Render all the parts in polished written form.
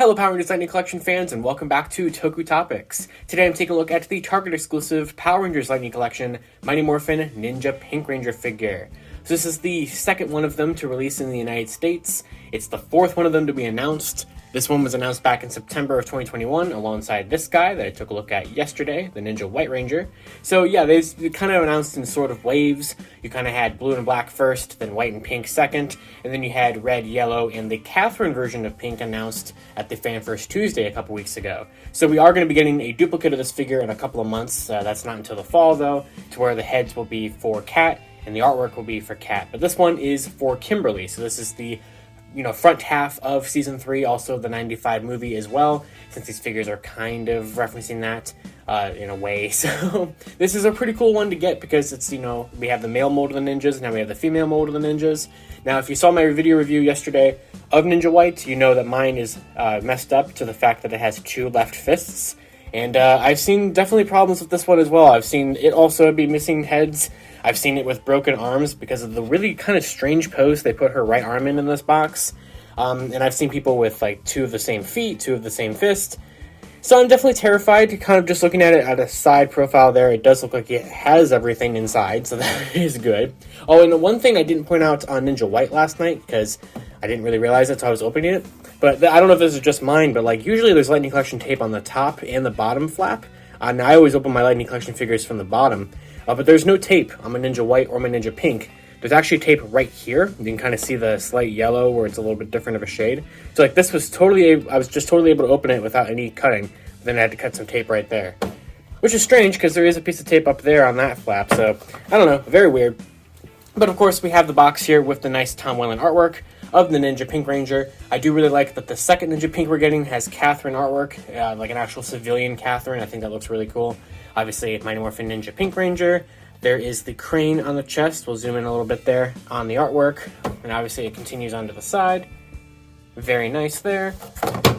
Hello Power Rangers Lightning Collection fans, and welcome back to Toku Topics. Today I'm taking a look at the Target exclusive Power Rangers Lightning Collection Mighty Morphin Ninja Pink Ranger figure. So this is the second one of them to release in the United States. It's the fourth one of them to be announced. This one was announced back in September of 2021 alongside this guy that I took a look at yesterday, the Ninja White Ranger. So yeah, they kind of announced in sort of waves. You kind of had blue and black first, then white and pink second, and then you had red, yellow, and the Catherine version of pink announced at the Fan First Tuesday a couple weeks ago. So we are going to be getting a duplicate of this figure in a couple of months. That's not until the fall though, to where the heads will be for Cat and the artwork will be for Cat. But this one is for Kimberly. So this is the front half of season 3, also the 95 movie as well, since these figures are kind of referencing that in a way. So this is a pretty cool one to get because it's, we have the male mold of the ninjas, now we have the female mold of the ninjas. Now, if you saw my video review yesterday of Ninja White, you know that mine is messed up to the fact that it has 2 left fists. And I've seen definitely problems with this one as well. I've seen it also be missing heads. I've seen it with broken arms because of the really kind of strange pose they put her right arm in this box. And I've seen people with like 2 of the same feet, 2 of the same fist. So I'm definitely terrified, kind of just looking at it at a side profile there. It does look like it has everything inside, so that is good. Oh, and one thing I didn't point out on Ninja White last night, because I didn't really realize it until I was opening it. But I don't know if this is just mine, but like usually there's Lightning Collection tape on the top and the bottom flap. And I always open my Lightning Collection figures from the bottom. But there's no tape on my Ninja White or my Ninja Pink. There's actually tape right here. You can kind of see the slight yellow where it's a little bit different of a shade. So like this was I was just totally able to open it without any cutting. But then I had to cut some tape right there. Which is strange because there is a piece of tape up there on that flap. So I don't know, very weird. But of course we have the box here with the nice Tom Welling artwork of the Ninja Pink Ranger. I do really like that the second Ninja Pink we're getting has Catherine artwork, like an actual civilian Catherine. I think that looks really cool. Obviously, Mighty Morphin Ninja Pink Ranger. There is the crane on the chest. We'll zoom in a little bit there on the artwork. And obviously it continues onto the side. Very nice there.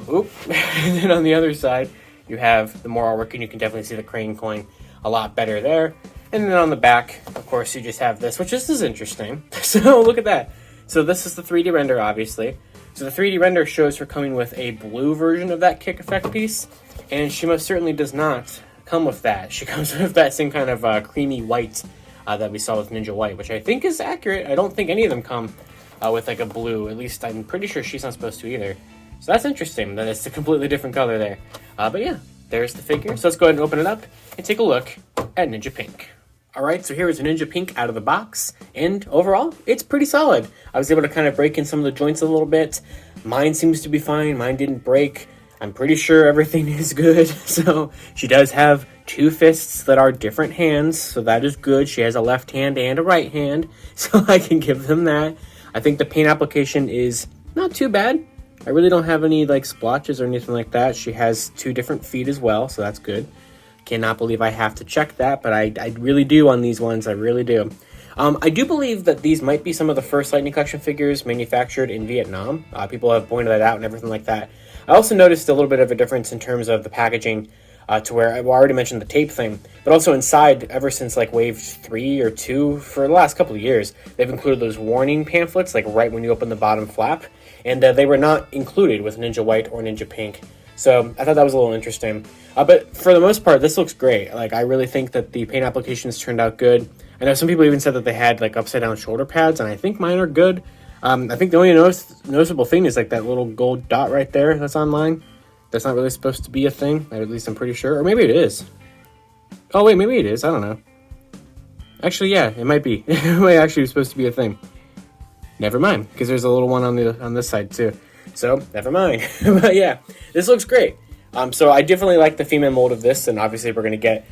Oop. And then on the other side, you have the more artwork, and you can definitely see the crane coin a lot better there. And then on the back, of course, you just have this, which this is interesting. So look at that. So this is the 3D render, obviously. So the 3D render shows her coming with a blue version of that kick effect piece, and she most certainly does not come with that. She comes with that same kind of creamy white that we saw with Ninja White, which I think is accurate. I don't think any of them come with like a blue. At least I'm pretty sure she's not supposed to either. So that's interesting that it's a completely different color there. But yeah, there's the figure. So let's go ahead and open it up and take a look at Ninja Pink. Alright, so here is Ninja Pink out of the box, and overall, it's pretty solid. I was able to kind of break in some of the joints a little bit. Mine seems to be fine, mine didn't break. I'm pretty sure everything is good. So she does have 2 fists that are different hands, so that is good. She has a left hand and a right hand, so I can give them that. I think the paint application is not too bad. I really don't have any like splotches or anything like that. She has 2 different feet as well, so that's good. Cannot believe I have to check that, but I really do on these ones. I really do. I do believe that these might be some of the first Lightning Collection figures manufactured in Vietnam. People have pointed that out and everything like that. I also noticed a little bit of a difference in terms of the packaging to where I already mentioned the tape thing, but also inside, ever since like wave 3 or 2 for the last couple of years, they've included those warning pamphlets like right when you open the bottom flap, and they were not included with Ninja White or Ninja Pink. So I thought that was a little interesting. But for the most part, this looks great. Like I really think that the paint applications turned out good. I know some people even said that they had like upside down shoulder pads, and I think mine are good. I think the only noticeable thing is like that little gold dot right there that's online. That's not really supposed to be a thing. At least I'm pretty sure. Or maybe it is. Oh wait, maybe it is. I don't know. Actually, yeah, it might be. It might actually be supposed to be a thing. Never mind, because there's a little one on this side too. So, never mind. But yeah, this looks great. So I definitely like the female mold of this, and obviously we're going to get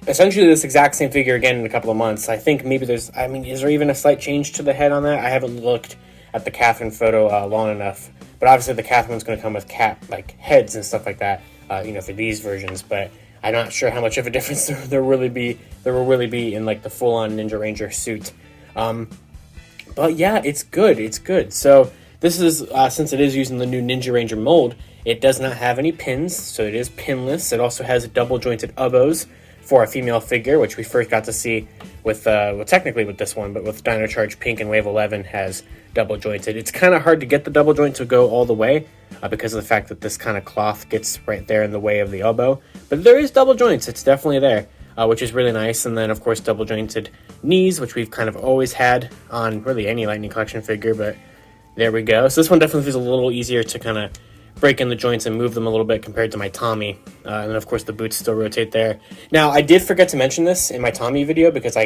essentially this exact same figure again in a couple of months. I think maybe is there even a slight change to the head on that? I haven't looked at the Catherine photo long enough, but obviously the Catherine's going to come with cat like heads and stuff like that, for these versions, but I'm not sure how much of a difference there will really be in like the full-on Ninja Ranger suit. But yeah, it's good. So this is, since it is using the new Ninja Ranger mold, it does not have any pins, so it is pinless. It also has double jointed elbows for a female figure, which we first got to see with, well, technically with this one, but with Dino Charge Pink and Wave 11 has double jointed. It's kind of hard to get the double joint to go all the way because of the fact that this kind of cloth gets right there in the way of the elbow. But there is double joints. It's definitely there, which is really nice. And then, of course, double jointed knees, which we've kind of always had on really any Lightning Collection figure, but there we go. So this one definitely feels a little easier to kind of break in the joints and move them a little bit compared to my Tommy. And then, of course, the boots still rotate there. Now, I did forget to mention this in my Tommy video because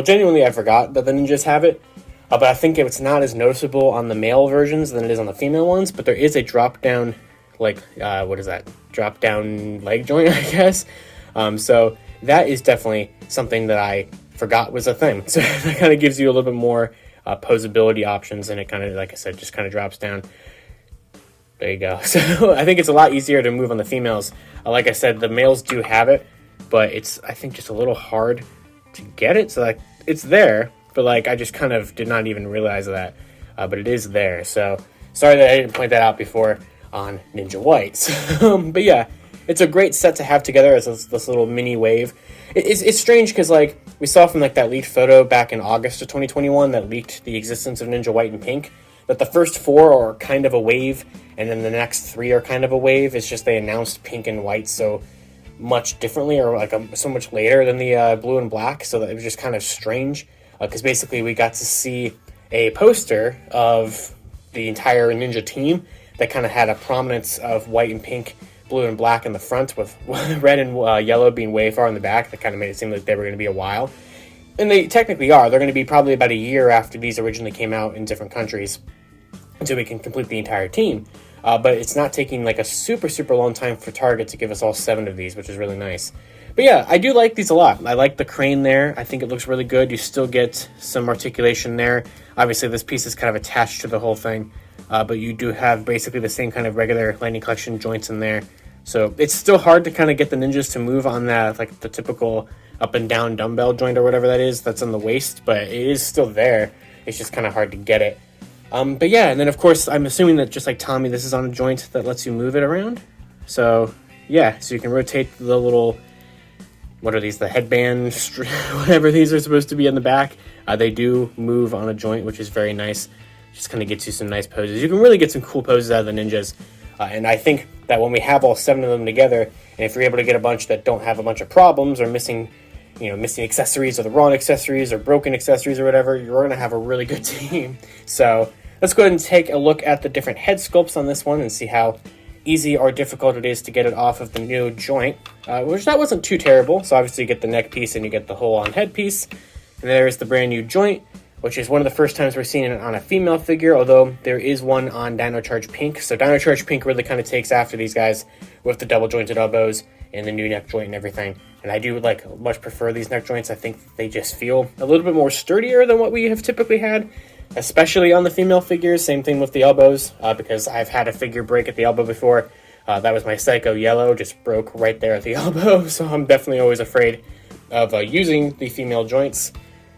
genuinely I forgot that the Ninjas have it. But I think it's not as noticeable on the male versions than it is on the female ones. But there is a drop-down, drop-down leg joint, I guess. So that is definitely something that I forgot was a thing. So that kind of gives you a little bit more posability options, and it kind of, like I said, just kind of drops down. There you go. So I think it's a lot easier to move on the females. Like I said, the males do have it, but it's, I think, just a little hard to get it. So like, it's there, but like I just kind of did not even realize that, but it is there. So sorry that I didn't point that out before on Ninja Whites. But yeah, it's a great set to have together as this little mini wave. It's strange because like we saw from like that leaked photo back in August of 2021 that leaked the existence of Ninja White and Pink, that the first 4 are kind of a wave, and then the next 3 are kind of a wave. It's just they announced Pink and White so much differently, or like so much later than the blue and black, so that it was just kind of strange. Because basically we got to see a poster of the entire Ninja team that kind of had a prominence of white and pink, blue and black in the front, with red and yellow being way far in the back. That kind of made it seem like they were going to be a while. And they technically are. They're going to be probably about a year after these originally came out in different countries until we can complete the entire team. But it's not taking like a super, super long time for Target to give us all 7 of these, which is really nice. But yeah, I do like these a lot. I like the crane there. I think it looks really good. You still get some articulation there. Obviously, this piece is kind of attached to the whole thing, but you do have basically the same kind of regular Lightning Collection joints in there. So it's still hard to kind of get the Ninjas to move on that, like the typical up and down dumbbell joint or whatever that is that's on the waist, but it is still there. It's just kind of hard to get it. But yeah, and then of course, I'm assuming that just like Tommy, this is on a joint that lets you move it around. So yeah, so you can rotate the little, what are these, the headband, whatever these are supposed to be in the back. They do move on a joint, which is very nice. Just kind of gets you some nice poses. You can really get some cool poses out of the Ninjas. And I think that when we have all 7 of them together, and if you're able to get a bunch that don't have a bunch of problems or missing accessories or the wrong accessories or broken accessories or whatever, you're going to have a really good team. So let's go ahead and take a look at the different head sculpts on this one and see how easy or difficult it is to get it off of the new joint, which that wasn't too terrible. So obviously you get the neck piece and you get the whole on head piece. And there's the brand new joint, which is one of the first times we're seeing it on a female figure, although there is one on Dino Charge Pink. So Dino Charge Pink really kind of takes after these guys with the double jointed elbows and the new neck joint and everything. And I do much prefer these neck joints. I think they just feel a little bit more sturdier than what we have typically had, especially on the female figures. Same thing with the elbows, because I've had a figure break at the elbow before. That was my Psycho Yellow, just broke right there at the elbow. So I'm definitely always afraid of using the female joints.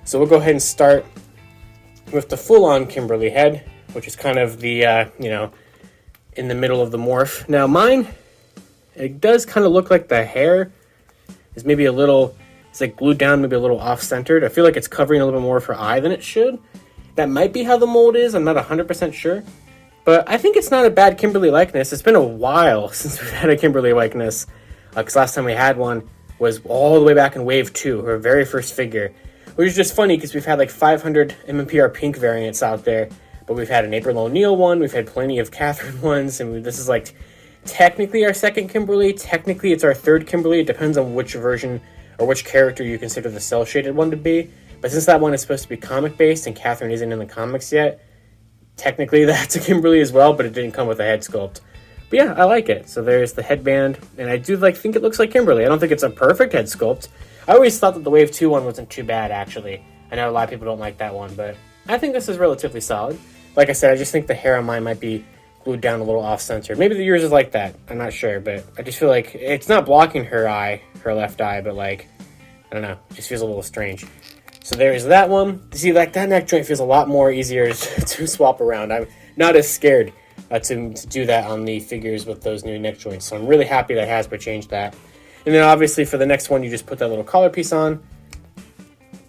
So we'll go ahead and start with the full-on Kimberly head, which is kind of the, in the middle of the morph. Now mine, it does kind of look like the hair is maybe a little, it's like glued down, maybe a little off-centered. I feel like it's covering a little bit more of her eye than it should. That might be how the mold is. I'm not 100% sure. But I think it's not a bad Kimberly likeness. It's been a while since we've had a Kimberly likeness. Because last time we had one was all the way back in Wave 2, her very first figure. Which is just funny because we've had 500 MMPR Pink variants out there. But we've had an April O'Neil one. We've had plenty of Catherine ones. And this is technically our second Kimberly. Technically it's our third Kimberly. It depends on which version or which character you consider the cel-shaded one to be. But since that one is supposed to be comic-based and Catherine isn't in the comics yet, technically that's a Kimberly as well, but it didn't come with a head sculpt. But yeah, I like it. So there's the headband, and I do think it looks like Kimberly. I don't think it's a perfect head sculpt. I always thought that the Wave 2 one wasn't too bad, actually. I know a lot of people don't like that one, but I think this is relatively solid. Like I said, I just think the hair on mine might be glued down a little off-center. Maybe the yours is like that. I'm not sure, but I just feel like it's not blocking her eye, her left eye, but I don't know. It just feels a little strange. So there's that one. See, that neck joint feels a lot more easier to swap around. I'm not as scared to do that on the figures with those new neck joints. So I'm really happy that Hasbro changed that. And then obviously for the next one, you just put that little collar piece on.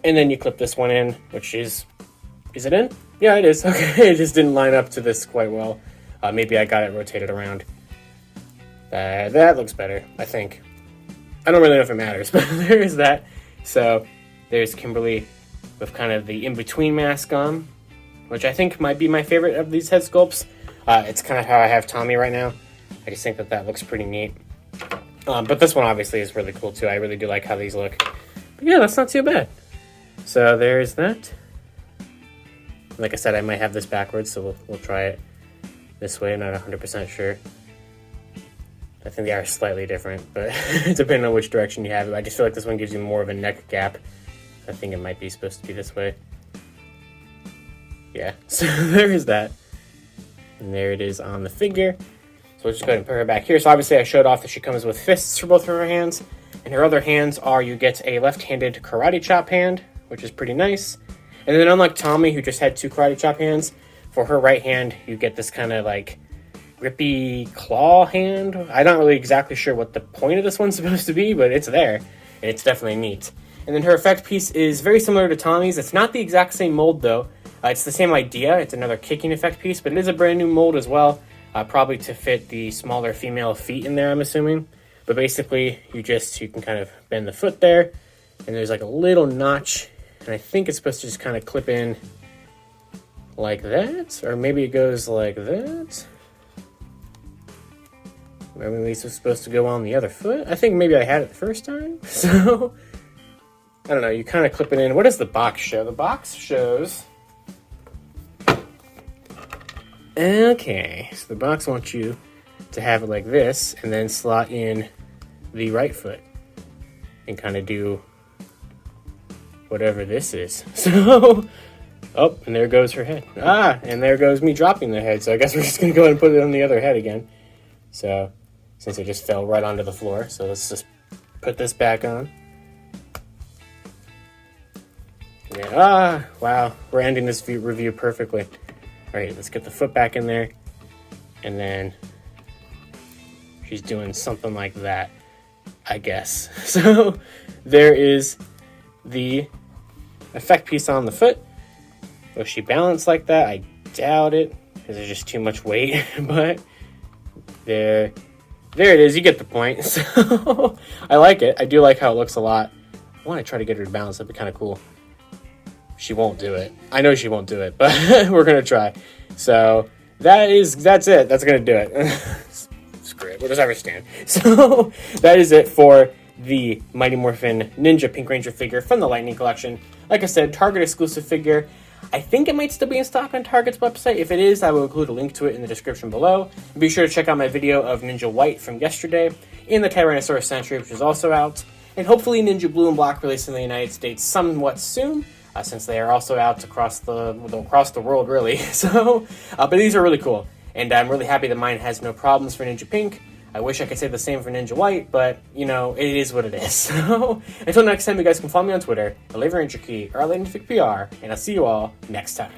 And then you clip this one in, which is it in? Yeah, it is. Okay, it just didn't line up to this quite well. Maybe I got it rotated around. That looks better, I think. I don't really know if it matters, but there is that. So there's Kimberly with kind of the in-between mask on, which I think might be my favorite of these head sculpts. It's kind of how I have Tommy right now. I just think that looks pretty neat. But this one obviously is really cool too. I really do like how these look. But yeah, that's not too bad. So there's that. Like I said, I might have this backwards, so we'll try it this way. I'm not 100% sure. I think they are slightly different, but depending on which direction you have it. I just feel like this one gives you more of a neck gap. I think it might be supposed to be this way. Yeah, so there is that. And there it is on the figure. So we'll just go ahead and put her back here. So obviously I showed off that she comes with fists for both of her hands. And her other hands are, you get a left-handed karate chop hand, which is pretty nice. And then unlike Tommy, who just had 2 karate chop hands, for her right hand, you get this kind of like grippy claw hand. I'm not really exactly sure what the point of this one's supposed to be, but it's there. And it's definitely neat. And then her effect piece is very similar to Tommy's. It's not the exact same mold, though. It's the same idea. It's another kicking effect piece, but it is a brand new mold as well. Probably to fit the smaller female feet in there, I'm assuming. But basically, you can kind of bend the foot there. And there's like a little notch. And I think it's supposed to just kind of clip in like that. Or maybe it goes like that. Or maybe it's supposed to go on the other foot. I think maybe I had it the first time. So, I don't know. You kind of clip it in. What does the box show? The box shows... Okay, so the box wants you to have it like this, and then slot in the right foot, and kind of do whatever this is. So, oh, and there goes her head. And there goes me dropping the head, so I guess we're just going to go ahead and put it on the other head again. So, since it just fell right onto the floor, so let's just put this back on. And wow, we're ending this review perfectly. Alright, let's get the foot back in there, and then she's doing something like that, I guess. So there is the effect piece on the foot. Will she balance like that? I doubt it, because there's just too much weight, but there it is. You get the point. So I like it. I do like how it looks a lot. I want to try to get her to balance. That'd be kind of cool. She won't do it. I know she won't do it, but we're going to try. So that's it. That's going to do it. Screw it. What does ever stand? So that is it for the Mighty Morphin Ninja Pink Ranger figure from the Lightning Collection. Like I said, Target exclusive figure. I think it might still be in stock on Target's website. If it is, I will include a link to it in the description below. And be sure to check out my video of Ninja White from yesterday and the Tyrannosaurus Century, which is also out. And hopefully Ninja Blue and Black released in the United States somewhat soon. Since they are also out across the world, really. So, but these are really cool, and I'm really happy that mine has no problems for Ninja Pink. I wish I could say the same for Ninja White, but, you know, it is what it is. So, until next time, you guys can follow me on Twitter, the Ranger Key, or LadyFigPR, and I'll see you all next time.